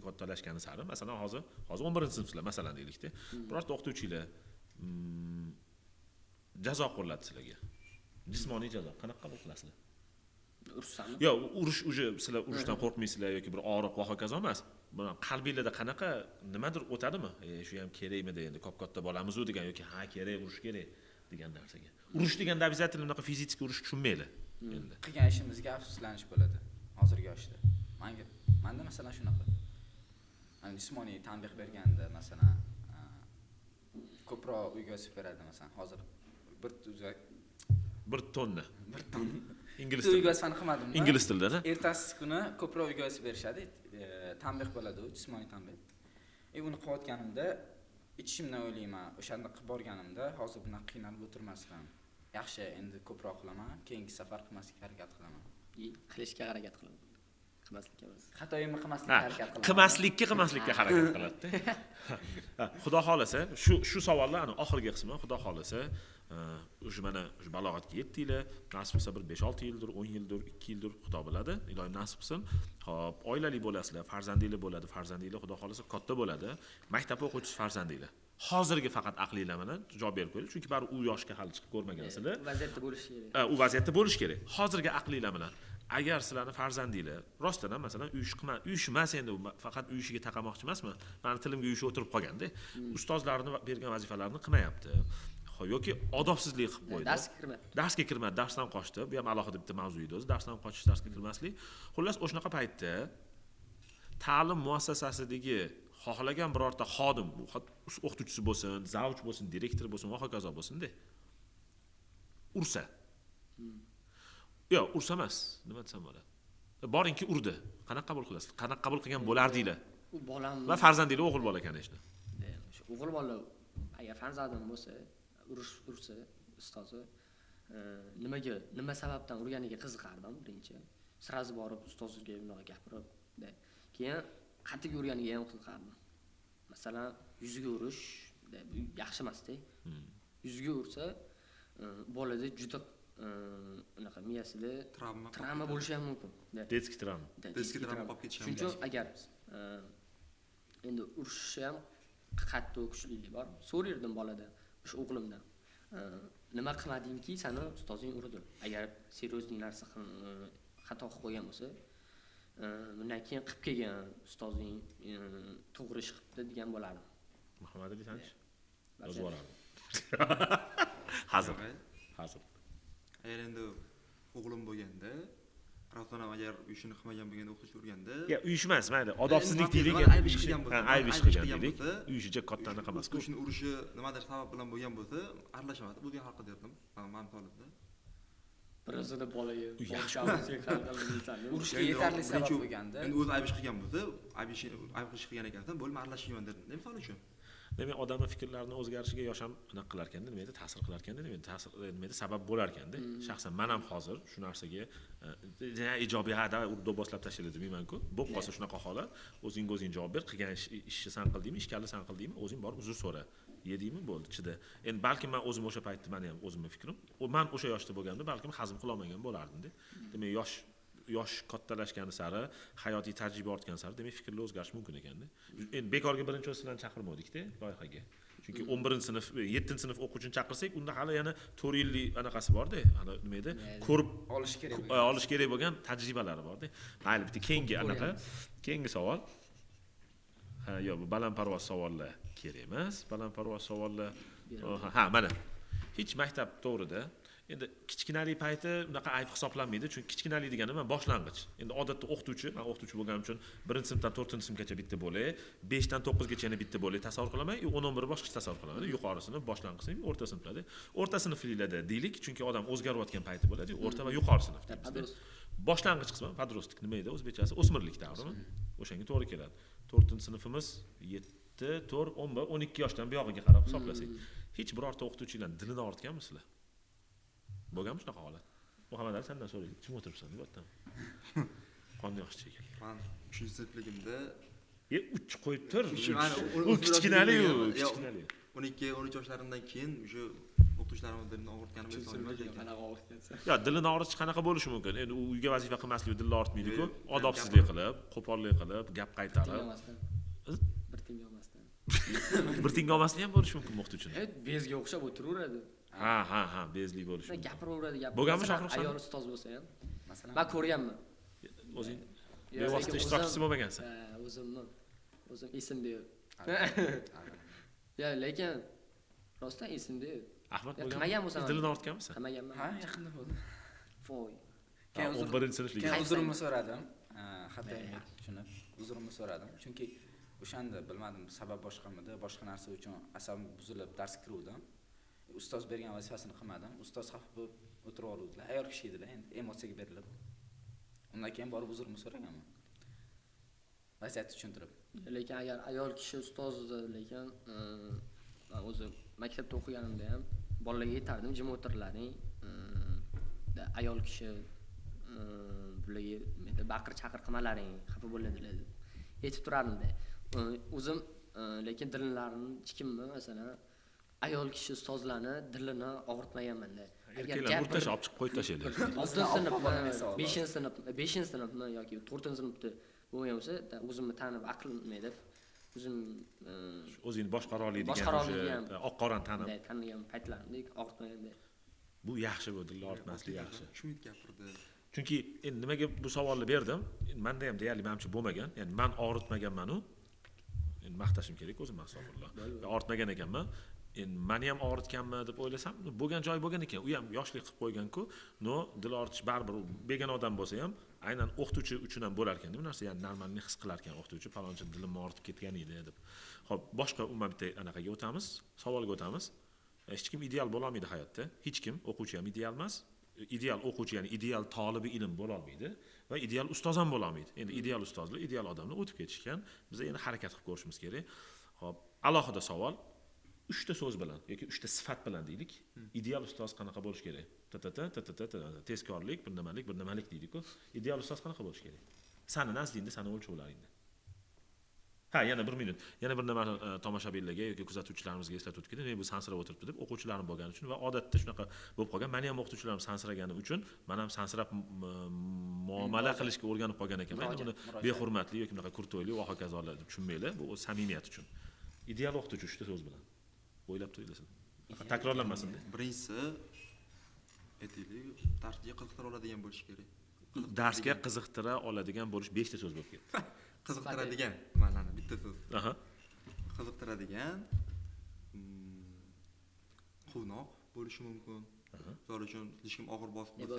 kattalashgani sari, masalan hozir 11-sinflar masalan deylikda, birorta o'qituvchilar jazo qo'lladi sizlarga. Jismoniy jazo qanaqa qabul qilasizlar? Ursami? Yo, urush sizlar urushdan qo'rqmaysizlar yoki bir og'riq va hokazo emas. Buni qalbingizda qanaqa nimadir o'tadimi? Shu ham kerakmidi endi katta bolamiz-u degan yoki ha kerak, urush kerak degan narsaga. Urush deganda обязательно unaqa fizik urush tushunmaydi endi. Qilgan ishimizga afsuslanish bo'ladi hozirgi yoshda. Menda masalan shunaqa. Mana jismoniy tanbeh berganda masalan ko'proq uyga o'sib beradi masalan hozir bir tonna ingliz tilida fan qilmadim. Ingliz tilida. Ertasi kuni ko'proq uyga o'sib berishadi. Tanbeh bo'ladi u, jismoniy tanbeh. Uni qilayotganimda ichimdan o'ylayman, o'shanda qilib borganimda hozir bunaqa qiynalib o'tirmasdan. Yaxshi, endi ko'proq qilaman, keyingi safar qilmaslikka harakat qilaman. Qilishga harakat qilaman. Qilmaslikka emas. Xatoyimni qilmaslikka harakat qilaman. Qilmaslikka harakat qiladi. Xudo xolasa, shu savollar ana oxirgi qismi, xudo xolasa, o'sha mana o'sha balog'atga yetdinglar, nasib qilsa bir 5-6 yildir, 10 yildir, 2 yildir Xudo biladi. Iloyim nasib qilsin. Xo'p, oilali bo'lasizlar, farzandinglar bo'ladi, farzandinglar Xudo xolasa katta bo'ladi. Maktab o'quvchisi farzandinglar. Hozirgi faqat aqlinglar bilan javob berib qo'ying, chunki baribir u yoshga hali chiqib ko'rmagansizlar. Vaziyatda bo'lish kerak. U vaziyatda bo'lish kerak. Hozirgi aqlinglar bilan agar sizlarni farzandinglar rostdan ham masalan uyushmas endi faqat uyushiga taqamoqchi emasman. Mani tilimga uyushi o'tirib qolganda, ustozlarni bergan vazifalarni qilmayapti. Yoki odobsizlik qilib qo'ydi. Darsga kirmadi, darsdan qochdi. Bu ham alohida bitta mavzu edi o'zi, darsdan qochish, darsga kirmaslik. Xullas, o'shanaqa paytda ta'lim muassasasidagi xohlagan birorta xodim, o'qituvchisi bo'lsin, zavch bo'lsin, direktor bo'lsin va hokazo bo'lsin-da. Ursa. Yo'q, ursa emas. Nima desam bo'ladi? Boringki urdi. Qanaqa qabul qilasiz? Qanaqa qabul qilgan bo'lardinglar? U bolam va farzandinglar o'g'il bola ekan ishni. O'sha o'g'il bola agar farzandim bo'lsa, ursa ustozi nima sababdan urganiga qiziqardim birinchi. Sirazi borib ustozga bunaqa gapirib, keyin qattiq urganiga ham qiziqardim. Masalan, yuziga urish yaxshi emas-da. Yuziga ursa bolada juda unaqa miyasida travma bo'lishi ham mumkin. Detskiy travma. Detskiy travma qolib ketishi ham mumkin. Chunki agar endi urishish ham qattiq kuchlilik bor. So'rardim boladan, o'sha o'g'limdan. Nima qilmadingki, seni ustozing urdi. Agar seriozniy narsa xato qilib qo'ygan bo'lsa, bundan keyin qilib kelgan ustozing to'g'ri ish qilibdi degan bo'lardim. Muhammad Ali tanish? Yozib yuborardim. Hazır. Agar endi o'g'lim bo'lganda, rostdan ham agar uyishini qilmagan bo'lganda o'qituvchi urganda, ya uyushmas, mayli, odobsizlik deylik, ayb ish qilgan bo'lsa, ayb ish qilgan deylik, uyishicha katta anaqa emas-ku. O'shini urishi nimadir sabab bilan bo'lgan bo'lsa, aralashmaydi. Bo'lgan hal qildim. Men holatda. Birazida bolaga urishga yetarli sabab bo'lganda, endi o'zi ayb ish qilgan bo'lsa, ayb ish qilgan ekansan, bo'lma aralashmayman derdim. Misol uchun. Demak, odamlar fikrlarining o'zgarishiga yosh ham anaqa qilar ekanda, nima edi, ta'sir qilar ekanda, nima edi, sabab bo'lar ekanda. Shaxsan men ham hozir shu narsaga ijobiy hada urib boshlab tashlaydi demayman-ku. Bo'lib qolsa shunaqa holat, o'zing javob ber, qilgan ishni san qildingmi, ishkalni san qildingmi, o'zing borib uzr so'ra. Yedingmi, bo'ldi, chida. Endi balkim men o'zim o'sha paytda meni ham o'zimning fikrim, men o'sha yoshda bo'lganimda balkim hazm qila olmagan bo'lardim-da. Demak, yosh kattalashgani sari, hayotiy tajriba ortgan sari, demak, fikrlar o'zgarishi mumkin ekanda. Endi bekorga birinchi o'slarni chaqirmadik-da loyihaga. Chunki 11-sinf, 7-sinf o'quvchini chaqirsak, unda hali yana 4 yillik anaqasi bor-da, hali nima edi, ko'rib olish kerak bo'lgan tajribalari bor-da. Mayli, bitta keyingi savol. Yo'q, bu balandparvoz savollar kerak emas. Balandparvoz savollar. Mana. Hech maktab to'g'rida endi kichkinalik payti unaqa ayb hisoblanmaydi, chunki kichkinalik degani men boshlang'ich. Endi odatda men o'qituvchi bo'lganim uchun 1-sinfdan 4-sinfgacha bitta bo'lay, 5dan 9gacha yana bitta bo'lay tasavvur qilaman, 10-11 boshqa tasavvur qilaman. Yuqori sinf, boshlang'ich sinf, o'rta sinflarda. O'rta sinflarda deylik, chunki odam o'zgarayotgan payti bo'ladi, o'rta va yuqori sinf deymiz. Boshlang'ich qismi podrostik nima edi o'zbekchasi? O'smirlik davrimi? O'shanga to'g'ri keladi. 4-sinfimiz 7, 4, 11, 12 yoshdan buyog'iga qarab hisoblasak, hech birorta o'qituvchilar dilidan ortganmisizlar? Bo'lganmi shunaqa holat? Muhammad Ali sendan so'raylik. Kim o'tiribsan deb aytdim. Qonni yoshchi ekan. Men 3-sinfligimda uch qo'yib tur. U kichkinalik-ku, kichkinalik. 12-13 yoshlarimdan keyin o'sha o'qituvchilarimni dilini og'ritganimni eslolmayman ekan. Qanaqa og'ritgansan? Yo, dilini og'ritish qanaqa bo'lishi mumkin? Endi u uyga vazifa qilmaslik dilni og'ritmaydi-ku. Odobsizlik qilib, qo'pollik qilib, gap qaytarib. Bir tinga olmasdan. Bir tinga olmasdan ham bo'lishi mumkin o'qituvchini. Bezga o'xshab o'tiraveradi. Ha, bezli bo'lishi mumkin. Gapiraveradi, Bo'lganmi shohruh? Ayol ustoz bo'lsa ham. Masalan, men ko'rganman. O'zing bevosita ishtirokchisi bo'lmagansan. O'zim esimda yo'q. Ya, lekin rostdan esimda yo'q. Ahmad qilmagan bo'lsam, dilini ortganmisan? Qilmaganman. Ha, yaqinda bo'ldi. Voy. Keyin 11-sinflik. Keyin uzrimni so'radim. Hatto tushunib, uzrimni so'radim. Chunki o'shanda bilmadim, sabab boshqamidi, boshqa narsa uchun asabim buzilib dars kiruvdim. Ustoz bergan vazifasini qilmadim. Ustoz xafa bo'lib o'tiraverdilar. Ayol kishi edilar, endi emotsiyaga berilib. Undan keyin borib uzrimni so'raganman. Vaziyatni tushuntirib. Lekin agar ayol kishi ustoz, lekin men o'zim maktabda o'qiganimda ham bolalarga aytardim, jim o'tirlaring. Ayol kishi bularga baqir-chaqir qilmalaring, xafa bo'ladilar deb aytib turardim-da. O'zim lekin dillarini hech kimni masalan ayol kishi ustozlarni dilini og'ritmaganman-da. Erkaklar o'rtacha olib chiqib qo'yib tashlaydi. 6-sinf, 5-sinfmi yoki 4-sinfda bo'lgan bo'lsa, o'zimni tanib aqlim nima deb o'zim O'zingni boshqara oladigan boshqara oladigan oq qorani tanib. tanigan paytlarimda og'ritmaganda. Bu yaxshi bu, dilni og'ritmaslik yaxshi. Shumit gapirdi. Chunki endi nimaga bu savolni berdim? Menda ham deyarli menimcha bo'lmagan. Ya'ni men og'ritmaganman-u. Endi maqtashim kerak o'zim astag'firulloh. Og'ritmagan ekanman. Endi meni ham og'ritganmi deb o'ylasam, bo'lgan joy bo'lgan ekan. U ham yoshlik qilib qo'ygan-ku. No, dil og'ritish baribir begona odam bo'lsa ham, aynan o'qituvchi uchun ham bo'lar ekan. Bu narsa ya'ni normalni his qilar ekan o'qituvchi, falonchi dilim og'ritib ketgan edi deb. Xo'p, boshqa umuman bitta anaqaga o'tamiz, savolga o'tamiz. Hech kim ideal bo'la olmaydi hayotda. Hech kim, o'quvchi ham ideal emas. Ideal o'quvchi, ya'ni ideal tolibi ilm bo'la olmaydi va ideal ustoz ham bo'la olmaydi. Endi ideal ustozlar, ideal odamlar o'tib ketishgan. Biz endi harakat qilib ko'rishimiz kerak. Xo'p, alohida savol. 3 ta so'z bilan yoki 3 ta sifat bilan deylik. Ideal ustoz qanaqa bo'lish kerak? Tezkorlik, bir nimalik deydik-ku. Ideal ustoz qanaqa bo'lish kerak? Sani nazdingda, sani o'lchovlaringda. Ha, yana 1 minut. Yana bir nimani tomoshabinlarga yoki kuzatuvchilarimizga eslatib o'tib ketdim. Men bu sansirab o'tiribdi deb o'quvchilarim bo'lgani uchun va odatda shunaqa bo'lib qolgan. Meni ham o'qituvchilarim sansiragani uchun, men ham sansirab muomala qilishga o'rganib qolgan ekanman. Endi buni behurmatli yoki bunaqa kurtoyli va hokazolar deb tushunmanglar. Bu samimiyat uchun. Ideal o'qituvchi 3 ta so'z bilan. O'ylab turinglar. Takrorlanmasin. Birinchisi aytaylik, darsga qiziqtira oladigan bo'lish kerak. Darsga qiziqtira oladigan bo'lish 5 ta so'z bo'lib ketdi. Qiziqtiradigan, mana bitta so'z. Aha. Qiziqtiradigan quvnoq bo'lishi mumkin. Misol uchun hech kim og'ir bosib bo'lsa,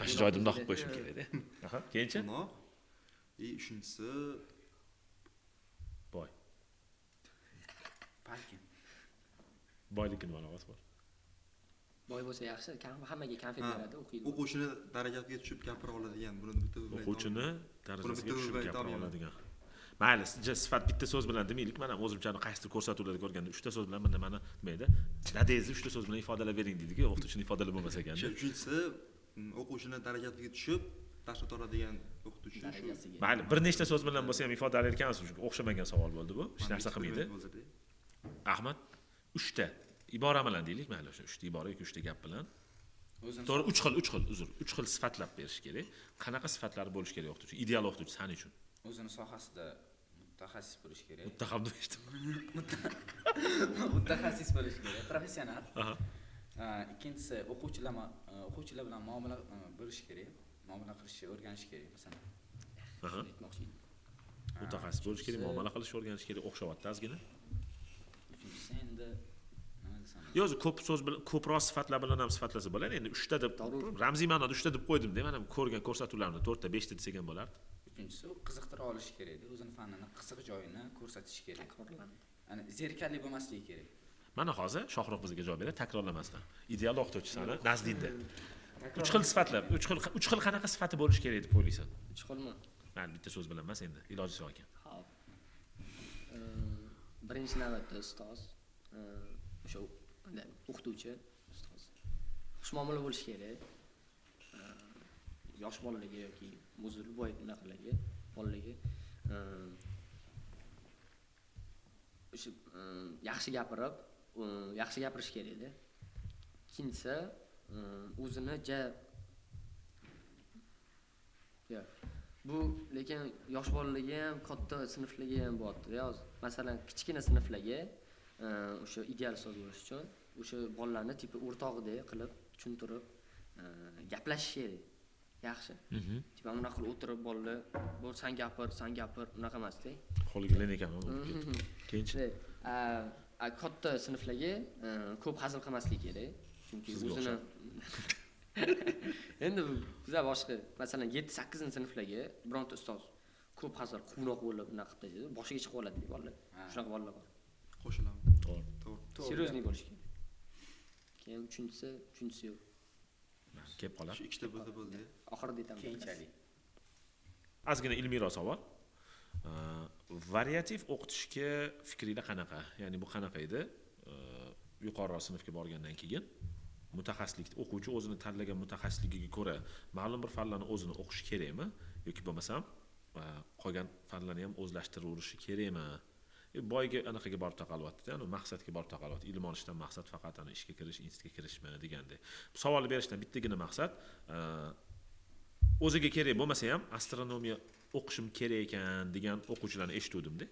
Shu joyda bundoq qilib qo'yishim kerak-da. Aha, keyinchi? quvnoq. Uchinchisi Boy. Balkim. Boylikning ma'nosi bor. Boy bo'lsa yaxshi, hammaga konfet beradi, o'qiydi. o'quvchini darajasiga tushib gapira oladigan, buni bitta so'z bilan O'quvchini darajasiga tushib bilan gapira aytolmayman. oladigan. Mayli, sifat bitta so'z bilan demaylik. Men ham o'zimcha qaysidir ko'rsatuvlarda ko'rganda 3 ta so'z bilan mana nima edi? Dadezni 3 ta so'z bilan ifodalab bering deydi-ku, o'qituvchini ifodalab bo'lmasa ekan. Uchinchisi o'quvchini darajasiga tushib dars o'ta oladigan o'qituvchi. darajasiga. Mayli, bir nechta so'z bilan bo'lsa ham ifodalar ekansiz, chunki o'xshamagan savol bo'ldi bu. Hech narsa qilmaydi. Ahmad 3 ta ibora bilan deylik, mayli, o'sha 3 ta ibora yoki 3 ta gap bilan. To'g'ri, 3 xil, uzr, 3 xil sifatlab berish kerak. Qanaqa sifatlari bo'lish kerak o'qituvchi? Ideal o'qituvchi san uchun. O'zini sohasida mutaxassis bo'lish kerak. Muttaham deyishdim. Mutaxassis bo'lish kerak, professional. Aha. Ikkinchisi o'quvchilar bilan muomala bo'lish kerak. Muomala qilishni o'rganish kerak, masalan. Aha. Aytmoqchi edim. Mutaxassis bo'lish kerak, muomala qilishni o'rganish kerak, o'xshavyapti ozgina. Uchinchisi endi nima desam? Yo'q, ko'p so'z bilan, ko'proq sifatlar bilan ham sifatlasa bo'ladi. Endi 3 ta deb, ramziy ma'noda 3 ta deb qo'ydim-da. Men ham ko'rgan ko'rsatuvlarni 4 ta, 5 ta desak ham bo'lardi. Uchinchisi u qiziqtira olish kerak, o'zini fanini qiziq joyini ko'rsatish kerak. Takrorlanadi. Ya'ni zerikarli bo'lmasligi kerak. Mana hozir Shohruh bizga javob beradi, takrorlamasdan. Ideal o'qituvchi sani nazdingda. 3 xil sifatlar, 3 xil qanaqa sifati bo'lish kerak deb o'ylaysan? 3 xilmi? Mana bitta so'z bilan emas endi, ilojisi yo'q ekan. Xo'p. Birinchi navbatda ustoz, o'sha o'qituvchi, ustoz. Xushmuomala bo'lish kerak. Yosh bolalarga yoki muzil boy bunaqalarga, bolalarga o'sha yaxshi gapirib, yaxshi gapirish kerak-da. Ikkinchisi, o'zini bu lekin yosh bolalarga ham, katta sinflarga ham bo'lyapti. Masalan, kichkina sinflarga o'sha ideal so'z bo'lish uchun o'sha bolalarni tipi o'rtog'idek qilib tushuntirib gaplashish kerak. Yaxshi. Tipa bunaqa qilib o'tirib bolalar, "Bu sen gapir", unaqa emas-da. Qo'liga len ekan. Keyinchi. Katta sinflarga ko'p hazil qilmaslik kerak. Chunki o'zini endi bizlar boshqa, masalan 7-8 sinflarga bironta ustoz ko'p hazil, quvnoq bo'lib bunaqa qiladi, boshiga chiqib oladi bolalar. Shunaqa bolalar bor. Qo'shilaman. To'g'ri. Seriozniy bo'lish kerak. Keyin uchinchisi yo'q. Kelib qolar. Shu ikkita bo'ldi. Oxirida aytaman. Keyinchalik. Ozgina ilmiyroq savol. Variativ o'qitishga fikringlar qanaqa? Ya'ni bu qanaqa edi? Yuqoriroq sinfga borgandan keyin mutaxassislik o'quvchi o'zini tanlagan mutaxassisligiga ko'ra ma'lum bir fanlarni o'zini o'qishi kerakmi yoki bo'lmasam qolgan fanlarni ham o'zlashtiraverishi kerakmi boyga anaqaga borib taqalyapti-da, yani maqsadga borib taqalyapti. Ilm olishdan maqsad faqat ana ishga kirish, institutga kirishmi degandek. Savol berishdan bittagina maqsad o'ziga kerak bo'lmasa ham astronomiya o'qishim kerak ekan degan o'quvchilarni eshituvdim-da.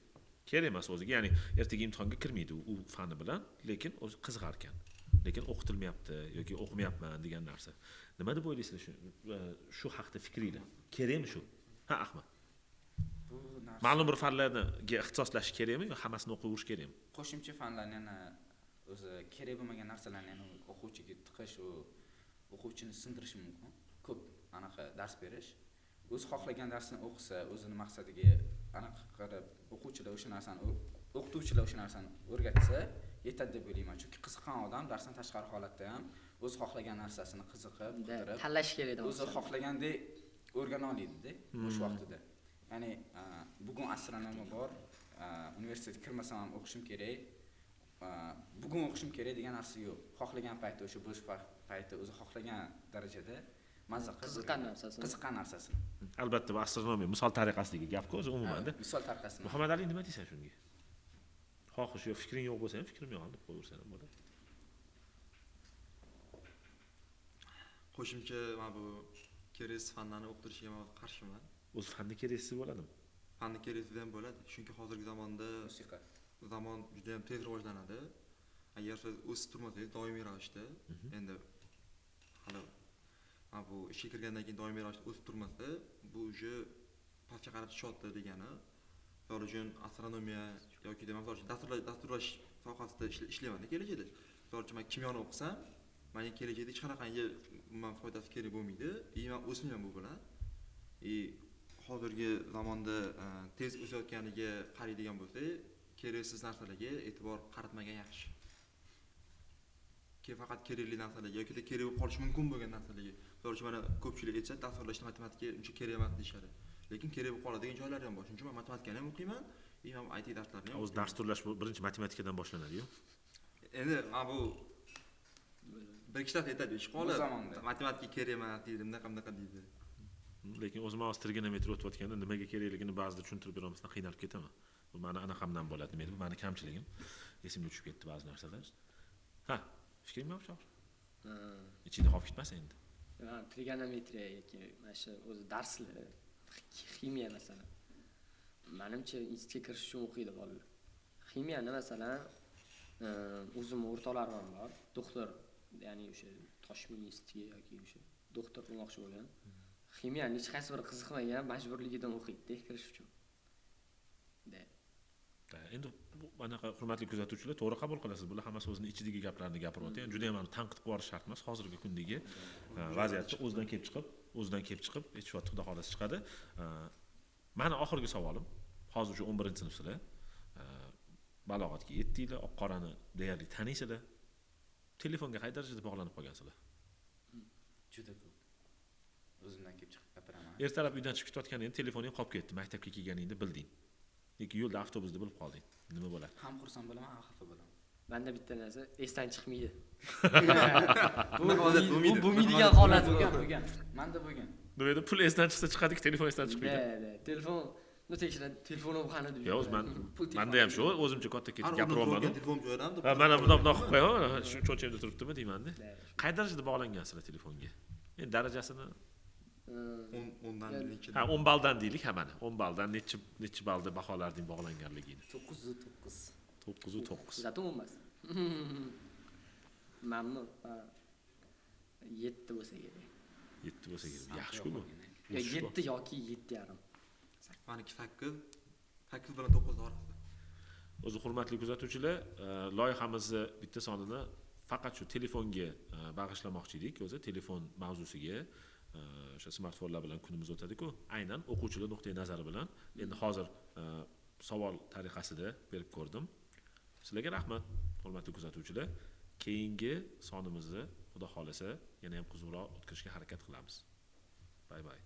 Kerak emas o'ziga, ya'ni ertaga imtihonga kirmaydi u fani bilan, lekin o'zi qiziqar ekan. Lekin o'qitilmayapti yoki o'qimayapman degan narsa. Nima deb o'ylaysizlar shu haqda fikringlar? Kerakmi shu? Ha, Ahmad. Bu narsa Ma'lum bir fanlarga ixtisoslash kerakmi yo hammasini o'qiverish kerakmi? qo'shimcha fanlarni yana o'zi kerak bo'lmagan narsalarni yana o'quvchiga tiqish, u o'quvchini sindirishi mumkin. Ko'p anaqa dars berish. O'zi xohlagan darsni o'qisa, o'zini maqsadiga aniq qarab o'quvchilar o'sha narsani, o'qituvchilar o'sha narsani o'rgatsa, yetadi deb o'ylayman. Chunki qiziqqan odam darsdan tashqari holatda ham o'zi xohlagan narsasini qiziqib, qidirib, tanlash kerak o'zi xohlagandek o'rgana oladi-da o'sha vaqtida. Ya'ni bugun astronomiya bor, universitetga kirmasam ham o'qishim kerak. Bugun o'qishim kerak degan narsa yo'q. Xohlagan paytda o'sha bo'sh payti o'zi xohlagan darajada mazza qilib qiziqqan narsasini. Albatta bu astronomiya misol tariqasidagi gap-ku o'zi umumanda. Misol tariqasini. Muhammad Ali nima deysan shunga? Xohish yo'q, fikring yo'q bo'lsa ham fikrim yo'q deb qo'yaversan ham bo'ladi. Qo'shimcha mana bu kerak fanlarni o'qitirishga men qarshiman. O'zi fanni keraksiz bo'ladimi? Fanni keraksiz ham bo'ladi, chunki hozirgi zamonda Musiqa. zamon juda ham tez rivojlanadi. Agar siz o'sib turmasangiz doimiy ravishda, endi hali mana bu ishga kirgandan keyin doimiy ravishda o'sib turmasa, bu уже pastga qarab tushyapti degani. Misol uchun astronomiya yoki misol uchun dasturlash sohasida ishlayman kelajakda. Misol uchun men kimyoni o'qisam, menga kelajakda hech qanaqangi umuman foydasi kerak bo'lmaydi. Men o'smayman bu bilan. Hozirgi zamonda tez o'sayotganiga qaraydigan bo'lsak, keraksiz narsalarga e'tibor qaratmagan yaxshi. Faqat kerakli narsalarga yoki kerak bo'lib qolishi mumkin bo'lgan narsalarga. Misol uchun mana ko'pchilik aytsa, dasturlashda matematika uncha kerak emas deyshadi. Lekin kerak bo'lib qoladigan joylari ham bor. Shuning uchun men matematikani ham o'qiyman, ham IT darslarini ham. O'zi dars turlash birinchi matematikadan boshlanadi-yu. Endi mana bu bir ikkita aytadi, shkola matematika kerak emas deydi, bunaqa deydi. Lekin o'zim hozir trigonometriya o'tayotganda nimaga kerakligini ba'zida tushuntirib berolmasdan qiynalib ketaman. Bu meni anaqamdan bo'ladi, men bu meni kamchiligim. Esimga tushib ketdi ba'zi narsalar. Ha, fikring bormi shoh? Ichingda qolib ketmas endi. Trigonometriya yoki mana shu o'zi darslar, ximiya masalan. Menimcha institutga kirish uchun o'qiydi bolalar. Ximiyani masalan o'zim o'rtoqlarim ham bor, doktor, ya'ni o'sha Toshkent institutiga yoki o'sha doktor bo'lmoqchi bo'lgan. Ximiyani hech qaysi bir qiziqmagan, majburligidan o'qiydi kirish uchun. Endi bu anaqa hurmatli kuzatuvchilar to'g'ri qabul qilasiz. Bular hammasi o'zining ichidagi gaplarni gapiryapti. Ya'ni juda ham tanqid qilib yuborish shart emas. Hozirgi kundagi vaziyatda o'zidan kelib chiqib, hech vaqt xudo xolasi chiqadi. Meni oxirgi savolim, hozir shu 11-sinfsizlar. Balog'atga yetdinglar, oq qorani deyarli taniysizlar. Telefonga qay darajada bog'lanib qolgansizlar? Juda ko'p. O'zimdan kelib chiqib gapiraman. Ertalab uydan chiqib ketayotganingda telefoning qolib ketdi. Maktabga kelganingda bilding. Lekin yo'lda avtobusda bilib qolding. Nima bo'ladi? Ham xursand bo'laman, ham xafa bo'laman. Menda bitta narsa esdan chiqmaydi. Bu bo'lmaydigan holat bo'lgan. Menda bo'lgan. Nima edi? Pul esdan chiqsa chiqadi, telefon esdan chiqmaydi. Telefon, tekshiradi, telefonim qani deb. Yo'q, menda ham shu, o'zimcha katta ketib gapiryapman. Telefon joydan. Mana bunaqa qilib qo'yaman, shu cho'chimda turibdimi deymanda. Qay darajada bog'langansizlar telefonga? Men darajasini 10 dan necha? Ha, 10 balldan deylik, ha mana. 10 balldan necha ballda baholarding bog'langanligini? 9. 9. Zato emas. Mamnun. 7 bo'lsa kerak. 7 bo'lsa kerak. Yaxshi-ku bu. 7 yoki 7,5. Meniki 8 bilan 9 orasida. O'zi hurmatli kuzatuvchilar, loyihamizni bitta sonini faqat shu telefonga bag'ishlamoqchi edik. O'zi telefon mavzusiga o'sha smartfonlar bilan kunimiz o'tadi-ku. Aynan o'quvchilar nuqtai nazari bilan endi hozir savol tariqasida berib ko'rdim. Sizlarga rahmat, hurmatli kuzatuvchilar. Keyingi sonimizni xudo xolasa yana ham qizg'inroq o'tkazishga harakat qilamiz. Bay bay.